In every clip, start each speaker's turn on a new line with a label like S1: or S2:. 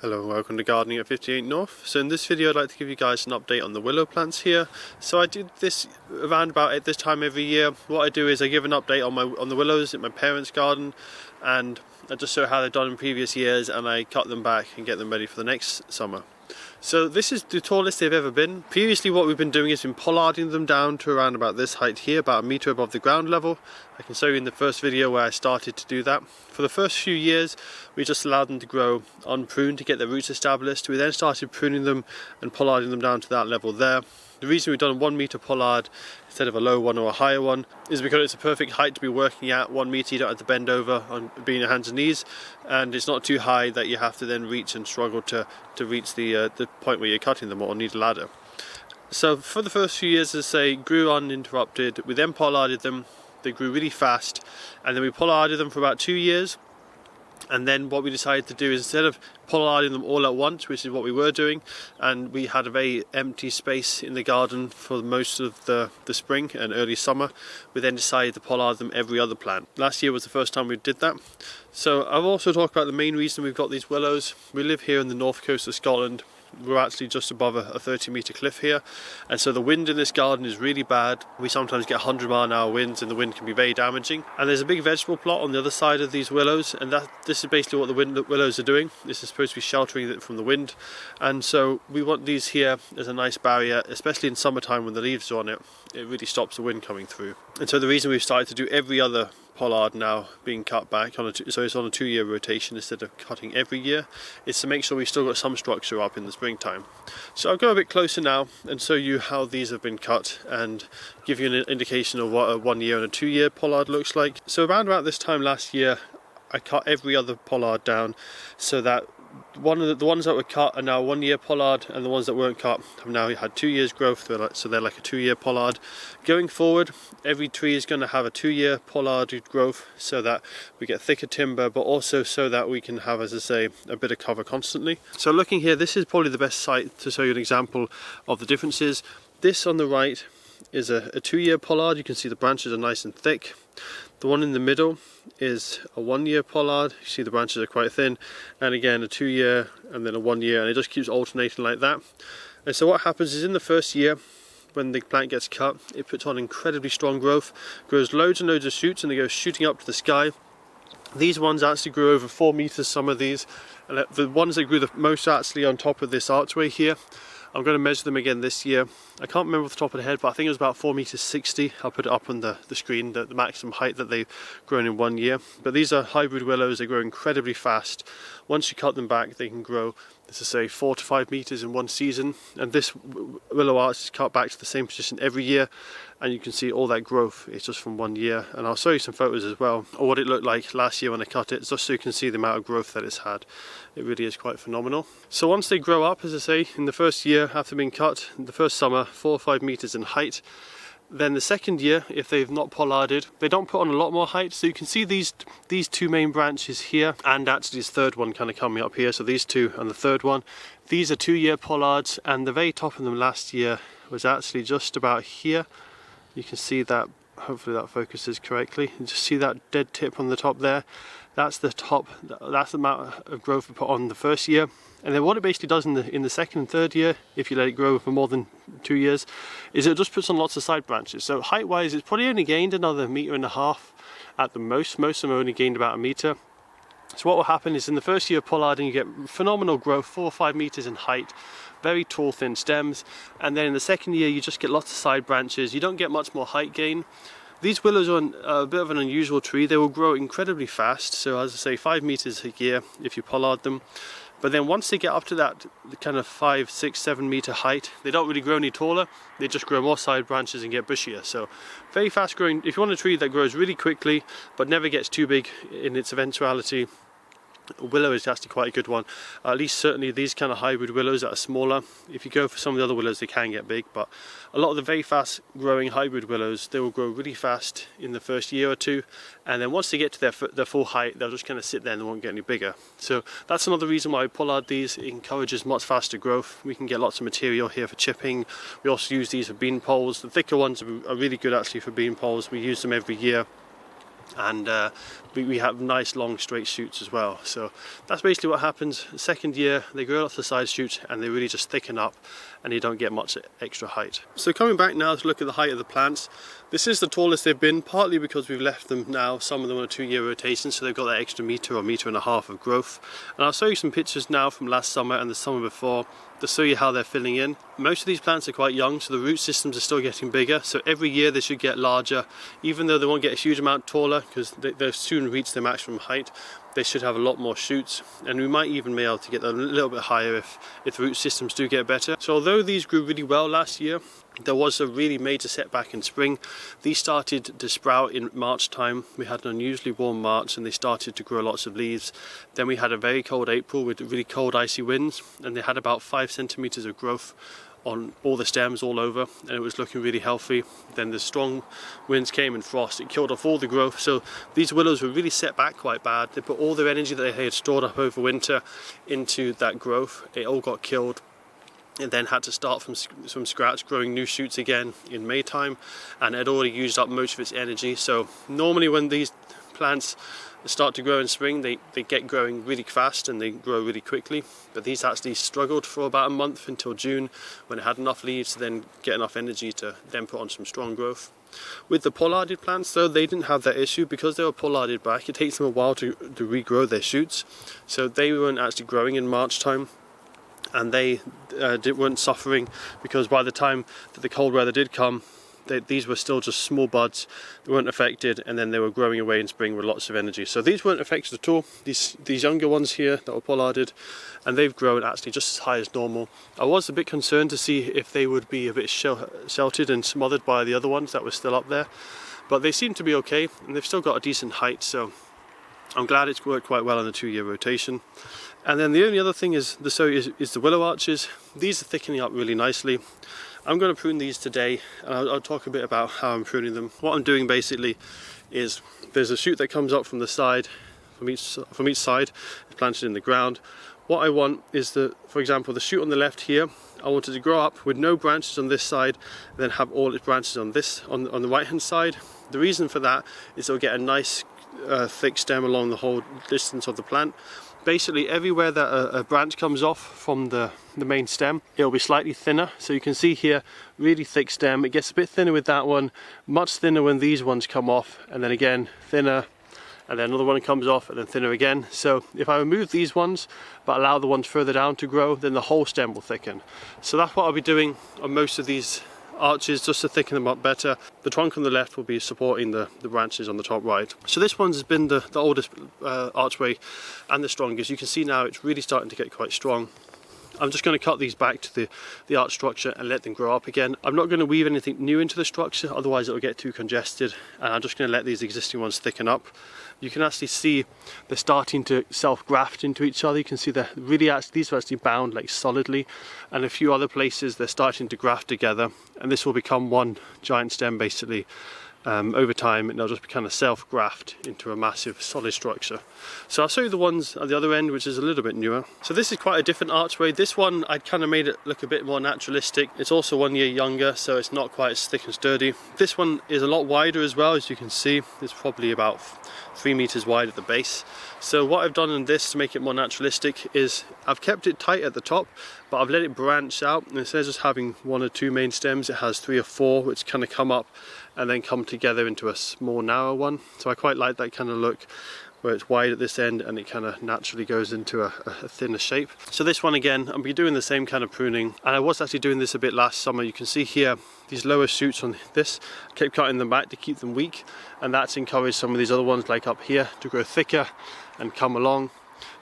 S1: Hello and welcome to Gardening at 58 North. So in this video I'd like to give you guys an update on the willow plants here. So I do this around about at this time every year. What I do is I give an update on the willows in my parents' garden, and I just show how they've done in previous years, and I cut them back and get them ready for the next summer. So this is the tallest they've ever been. Previously what we've been doing is been pollarding them down to around about this height here, about a metre above the ground level. I can show you in the first video where I started to do that. For the first few years we just allowed them to grow unpruned to get their roots established. We then started pruning them and pollarding them down to that level there. The reason we've done a 1 metre pollard instead of a low one or a higher one is because it's a perfect height to be working at. 1 metre, you don't have to bend over on being your hands and knees, and it's not too high that you have to then reach and struggle to reach the point where you're cutting them or need a ladder. So for the first few years, as I say, grew uninterrupted. We then pollarded them. They grew really fast, and then we pollarded them for about 2 years. And then what we decided to do is, instead of pollarding them all at once, which is what we were doing, and we had a very empty space in the garden for most of the spring and early summer, we then decided to pollard them every other plant. Last year was the first time we did that. So I've also talked about the main reason we've got these willows. We live here in the north coast of Scotland. We're actually just above a 30-metre cliff here, and so the wind in this garden is really bad. We sometimes get 100-mile-an-hour winds, and the wind can be very damaging. And there's a big vegetable plot on the other side of these willows, and this is basically what the willows are doing. This is supposed to be sheltering it from the wind, and so we want these here as a nice barrier, especially in summertime when the leaves are on it. It really stops the wind coming through. And so the reason we've started to do every other pollard now being cut back so it's on a 2-year rotation instead of cutting every year, is to make sure we've still got some structure up in the springtime. So I'll go a bit closer now and show you how these have been cut and give you an indication of what a 1 year and a 2 year pollard looks like. So around about this time last year I cut every other pollard down, so that the ones that were cut are now 1 year pollard, and the ones that weren't cut have now had 2 years growth, so they're like a 2 year pollard. Going forward, every tree is going to have a 2 year pollarded growth, so that we get thicker timber, but also so that we can have, as I say, a bit of cover constantly. So looking here, this is probably the best site to show you an example of the differences. This on the right is a 2 year pollard. You can see the branches are nice and thick. The one in the middle is a 1 year pollard. You see the branches are quite thin, and again a 2 year and then a 1 year, and it just keeps alternating like that. And so what happens is, in the first year when the plant gets cut, it puts on incredibly strong growth, grows loads and loads of shoots, and they go shooting up to the sky. These ones actually grew over 4 meters, some of these, and the ones that grew the most are actually on top of this archway here. I'm going to measure them again this year. I can't remember off the top of the head, but I think it was about 4 meters 60. I'll put it up on the screen, the maximum height that they've grown in 1 year. But these are hybrid willows. They grow incredibly fast. Once you cut them back, they can grow, let's just say, 4 to 5 meters in one season. And this willow arch is cut back to the same position every year, and you can see all that growth is just from 1 year. And I'll show you some photos as well of what it looked like last year when I cut it, just so you can see the amount of growth that it's had. It really is quite phenomenal. So once they grow up, as I say, in the first year after being cut, in the first summer, 4 or 5 meters in height. Then the second year, if they've not pollarded, they don't put on a lot more height. So you can see these two main branches here, and actually this third one kind of coming up here. So these two and the third one, these are 2 year pollards, and the very top of them last year was actually just about here. You can see that, hopefully that focuses correctly. You just see that dead tip on the top there. That's the top, that's the amount of growth we put on the first year. And then what it basically does in the second and third year, if you let it grow for more than 2 years, is it just puts on lots of side branches. So height wise, it's probably only gained another 1.5 meters at the most. Most of them only gained about 1 meter. So what will happen is, in the first year of pollarding, you get phenomenal growth, 4 or 5 meters in height, very tall thin stems. And then in the second year you just get lots of side branches. You don't get much more height gain. These willows are a bit of an unusual tree. They will grow incredibly fast, so as I say, 5 meters a year if you pollard them. But then once they get up to that kind of 5, 6, 7 meter height, they don't really grow any taller. They just grow more side branches and get bushier. So very fast growing. If you want a tree that grows really quickly but never gets too big in its eventuality, willow is actually quite a good one. At least certainly these kind of hybrid willows that are smaller. If you go for some of the other willows, they can get big, but a lot of the very fast growing hybrid willows, they will grow really fast in the first year or two, and then once they get to their full height, they'll just kind of sit there and they won't get any bigger. So that's another reason why we pollard these. It encourages much faster growth. We can get lots of material here for chipping. We also use these for bean poles. The thicker ones are really good actually for bean poles. We use them every year. and we have nice long straight shoots as well. So that's basically what happens. The second year they grow lots of side shoots and they really just thicken up and you don't get much extra height. So coming back now to look at the height of the plants, this is the tallest they've been, partly because we've left them now, some of them on a 2-year rotation, so they've got that extra metre or metre and a half of growth. And I'll show you some pictures now from last summer and the summer before to show you how they're filling in. Most of these plants are quite young, so the root systems are still getting bigger, so every year they should get larger. Even though they won't get a huge amount taller because they'll soon reach their maximum height, they should have a lot more shoots, and we might even be able to get them a little bit higher if the root systems do get better. So although these grew really well last year, there was a really major setback in spring. These started to sprout in March time. We had an unusually warm March and they started to grow lots of leaves. Then we had a very cold April with really cold icy winds, and they had about 5 centimeters of growth on all the stems all over, and it was looking really healthy. Then the strong winds came and frost, it killed off all the growth. So these willows were really set back quite bad. They put all their energy that they had stored up over winter into that growth. It all got killed, and then had to start from scratch growing new shoots again in May time, and it had already used up most of its energy. So normally when these plants start to grow in spring, they get growing really fast and they grow really quickly, but these actually struggled for about a month until June, when it had enough leaves to then get enough energy to then put on some strong growth. With the pollarded plants though, they didn't have that issue because they were pollarded back. It takes them a while to regrow their shoots, so they weren't actually growing in March time, and they weren't suffering, because by the time that the cold weather did come, these were still just small buds. They weren't affected, and then they were growing away in spring with lots of energy. So these weren't affected at all. These younger ones here that were pollarded, and they've grown actually just as high as normal. I was a bit concerned to see if they would be a bit sheltered and smothered by the other ones that were still up there, but they seem to be okay, and they've still got a decent height, so I'm glad it's worked quite well on the 2-year rotation. And then the only other thing is the willow arches. These are thickening up really nicely. I'm going to prune these today, and I'll talk a bit about how I'm pruning them. What I'm doing basically is there's a shoot that comes up from the side, from each side, it's planted in the ground. What I want is for example, the shoot on the left here, I want it to grow up with no branches on this side, and then have all its branches on the right hand side. The reason for that is it'll get a nice thick stem along the whole distance of the plant. Basically everywhere that a branch comes off from the main stem, it'll be slightly thinner. So you can see here, really thick stem. It gets a bit thinner with that one, much thinner when these ones come off, and then again thinner, and then another one comes off, and then thinner again. So if I remove these ones but allow the ones further down to grow, then the whole stem will thicken. So that's what I'll be doing on most of these arches, just to thicken them up better. The trunk on the left will be supporting the branches on the top right. So this one's been the oldest archway and the strongest. You can see now it's really starting to get quite strong. I'm just going to cut these back to the arch structure and let them grow up again. I'm not going to weave anything new into the structure, otherwise it'll get too congested, and I'm just going to let these existing ones thicken up. You can actually see they're starting to self-graft into each other. You can see these are actually bound like solidly, and a few other places they're starting to graft together, and this will become one giant stem basically. Over time, and they'll just kind of self-graft into a massive solid structure. So I'll show you the ones at the other end, which is a little bit newer. So this is quite a different archway. This one I kind of made it look a bit more naturalistic. It's also 1 year younger, so it's not quite as thick and sturdy. This one is a lot wider as well, as you can see. It's probably about 3 meters wide at the base. So what I've done in this to make it more naturalistic is I've kept it tight at the top, but I've let it branch out, and instead of just having 1 or 2 main stems, it has 3 or 4 which kind of come up and then come together into a small narrow one. So I quite like that kind of look, where it's wide at this end and it kind of naturally goes into a thinner shape. So this one again, I'll be doing the same kind of pruning, and I was actually doing this a bit last summer. You can see here these lower shoots on this, I kept cutting them back to keep them weak, and that's encouraged some of these other ones like up here to grow thicker and come along.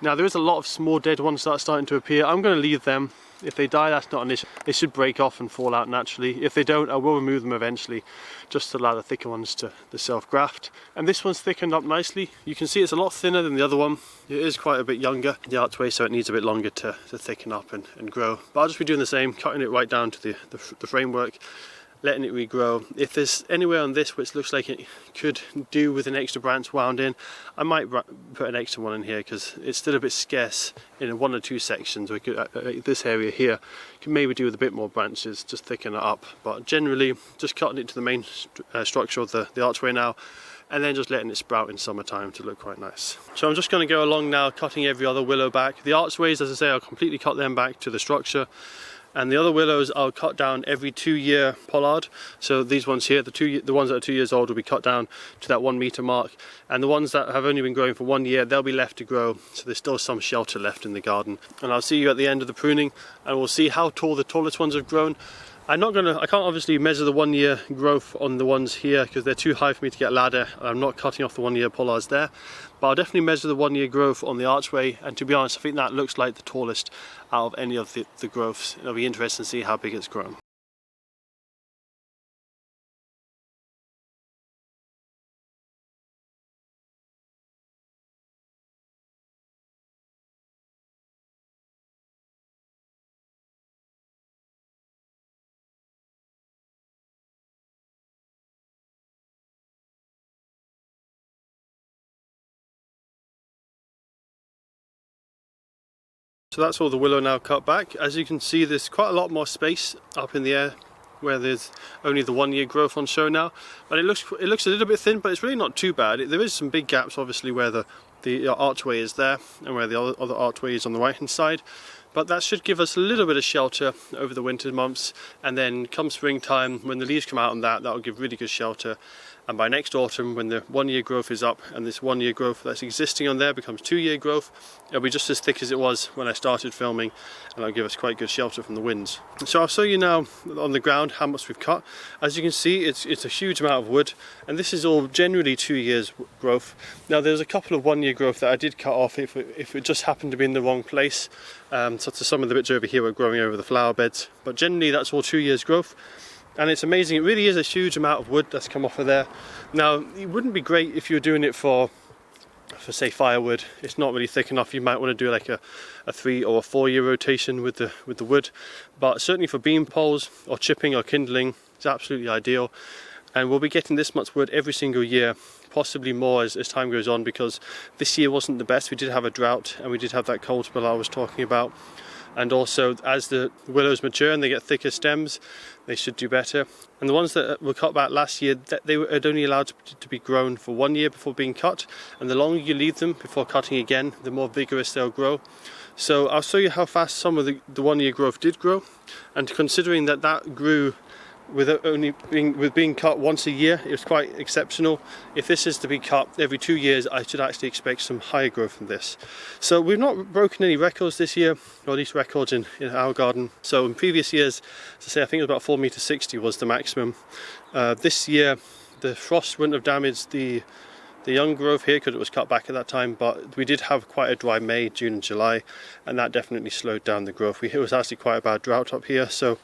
S1: Now there is a lot of small dead ones that are starting to appear. I'm going to leave them. If they die, that's not an issue. They should break off and fall out naturally. If they don't, I will remove them eventually, just to allow the thicker ones to self-graft. And this one's thickened up nicely. You can see it's a lot thinner than the other one. It is quite a bit younger, the archway, so it needs a bit longer to thicken up and grow. But I'll just be doing the same, cutting it right down to the framework, letting it regrow. If there's anywhere on this which looks like it could do with an extra branch wound in, I might put an extra one in here, because it's still a bit scarce in 1 or 2 sections. We could, this area here can maybe do with a bit more branches, just thicken it up. But generally, just cutting it to the main structure of the archway now, and then just letting it sprout in summertime to look quite nice. So I'm just going to go along now, cutting every other willow back. The archways, as I say, I'll completely cut them back to the structure. And the other willows I'll cut down every 2-year pollard. So these ones here, the ones that are 2 years old will be cut down to that 1 meter mark. And the ones that have only been growing for 1 year, they'll be left to grow. So there's still some shelter left in the garden. And I'll see you at the end of the pruning, and we'll see how tall the tallest ones have grown. I can't obviously measure the 1 year growth on the ones here because they're too high for me to get a ladder. I'm not cutting off the 1 year pollards there, but I'll definitely measure the 1 year growth on the archway, and to be honest, I think that looks like the tallest out of any of the growths. It'll be interesting to see how big it's grown. So that's all the willow now cut back. As you can see, there's quite a lot more space up in the air where there's only the 1 year growth on show now. And it looks a little bit thin, but it's really not too bad. There is some big gaps obviously where the archway is there and where the other archway is on the right hand side. But that should give us a little bit of shelter over the winter months, and then come springtime, when the leaves come out on that'll give really good shelter. And by next autumn, when the 1 year growth is up and this 1 year growth that's existing on there becomes 2 year growth, it'll be just as thick as it was when I started filming, and that'll give us quite good shelter from the winds. So I'll show you now on the ground how much we've cut. As you can see, it's a huge amount of wood, and this is all generally 2 years growth. Now there's a couple of 1 year growth that I did cut off if it just happened to be in the wrong place. Such as some of the bits over here are growing over the flower beds, but generally that's all 2 years growth. And it's amazing, it really is a huge amount of wood that's come off of there. Now it wouldn't be great if you were doing it for say firewood. It's not really thick enough. You might want to do like a 3 or 4 year rotation with the wood, but certainly for beam poles or chipping or kindling, it's absolutely ideal. And we'll be getting this much wood every single year, possibly more as time goes on, because this year wasn't the best. We did have a drought and we did have that cold spell I was talking about. And also, as the willows mature and they get thicker stems, they should do better. And the ones that were cut back last year, they were only allowed to be grown for 1 year before being cut. And the longer you leave them before cutting again, the more vigorous they'll grow. So I'll show you how fast some of the 1 year growth did grow. And considering that grew with being cut once a year, it was quite exceptional. If this is to be cut every 2 years, I should actually expect some higher growth from this. So we've not broken any records this year, or at least records in our garden. So in previous years, as I say, I think it was about 4.60 meters was the maximum. This year the frost wouldn't have damaged the young growth here because it was cut back at that time, but we did have quite a dry May, June and July, and that definitely slowed down the growth. It was actually quite a bad drought up here, so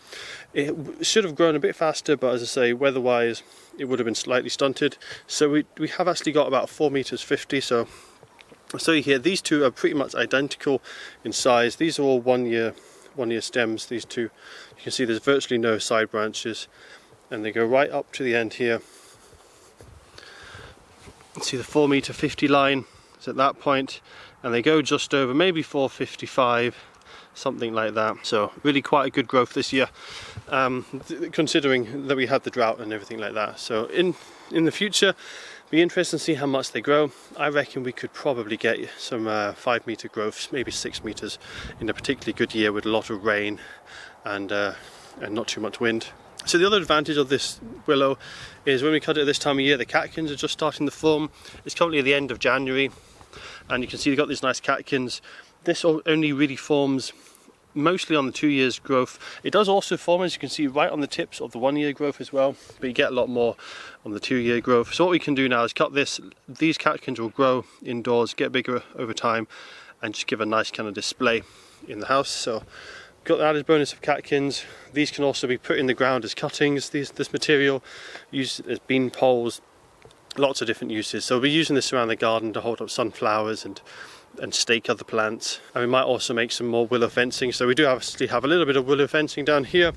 S1: it should have grown a bit faster, but as I say, weather-wise, it would have been slightly stunted. So we have actually got about 4.50 meters. So I'll show you here, these two are pretty much identical in size. These are all 1 year stems, these two. You can see there's virtually no side branches, and they go right up to the end here. See the 4.50 meter line is at that point, and they go just over maybe 4.55, something like that. So really quite a good growth this year, considering that we had the drought and everything like that. So in the future, be interesting to see how much they grow. I reckon we could probably get some 5 meter growths, maybe 6 meters in a particularly good year with a lot of rain and not too much wind. So the other advantage of this willow is when we cut it at this time of year, the catkins are just starting to form. It's currently at the end of January, and you can see they've got these nice catkins. This only really forms mostly on the 2 years growth. It does also form, as you can see, right on the tips of the 1 year growth as well, but you get a lot more on the 2 year growth. So what we can do now is cut this. These catkins will grow indoors, get bigger over time, and just give a nice kind of display in the house. So got the added bonus of catkins. These can also be put in the ground as cuttings. This material used as bean poles, lots of different uses. So we'll be using this around the garden to hold up sunflowers and stake other plants. And we might also make some more willow fencing. So we do actually have a little bit of willow fencing down here.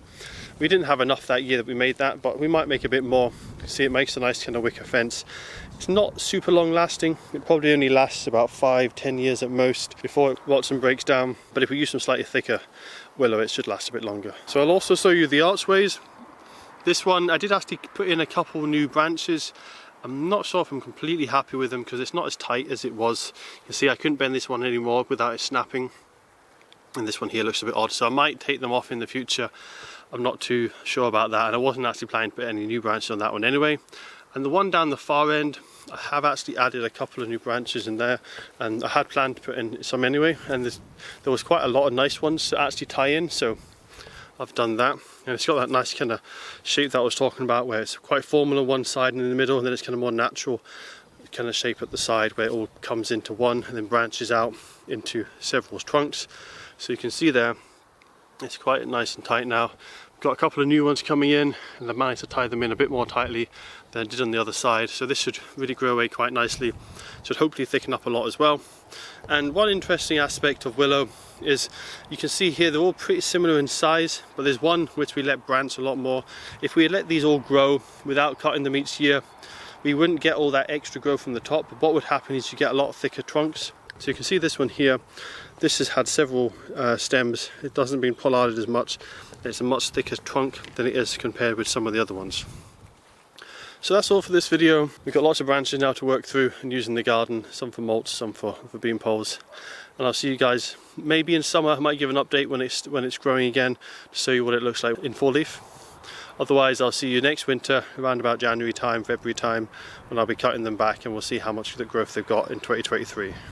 S1: We didn't have enough that year that we made that, but we might make a bit more. See, it makes a nice kind of wicker fence. It's not super long lasting. It probably only lasts about 5-10 years at most before it rots and breaks down. But if we use some slightly thicker willow, it should last a bit longer. So I'll also show you the archways. This one, I did actually put in a couple new branches I'm not sure if I'm completely happy with them because it's not as tight as it was. You see, I couldn't bend this one anymore without it snapping, and this one here looks a bit odd, so I might take them off in the future. I'm not too sure about that, and I wasn't actually planning to put any new branches on that one anyway. And the one down the far end, I have actually added a couple of new branches in there, and I had planned to put in some anyway, and there was quite a lot of nice ones to actually tie in, so I've done that. And it's got that nice kind of shape that I was talking about, where it's quite formal on one side and in the middle, and then it's kind of more natural kind of shape at the side where it all comes into one and then branches out into several trunks. So you can see there, it's quite nice and tight now. Got a couple of new ones coming in, and I managed to tie them in a bit more tightly than I did on the other side, so this should really grow away quite nicely. Should hopefully thicken up a lot as well. And one interesting aspect of Willow is you can see here they're all pretty similar in size, but there's one which we let branch a lot more. If we had let these all grow without cutting them each year, we wouldn't get all that extra growth from the top, but what would happen is you get a lot thicker trunks. So you can see this one here, this has had several stems. It doesn't been pollarded as much. It's a much thicker trunk than it is compared with some of the other ones. So that's all for this video. We've got lots of branches now to work through and use in the garden, some for mulch, some for bean poles. And I'll see you guys maybe in summer. I might give an update when it's growing again to show you what it looks like in full leaf. Otherwise, I'll see you next winter around about January time, February time, when I'll be cutting them back, and we'll see how much growth they've got in 2023.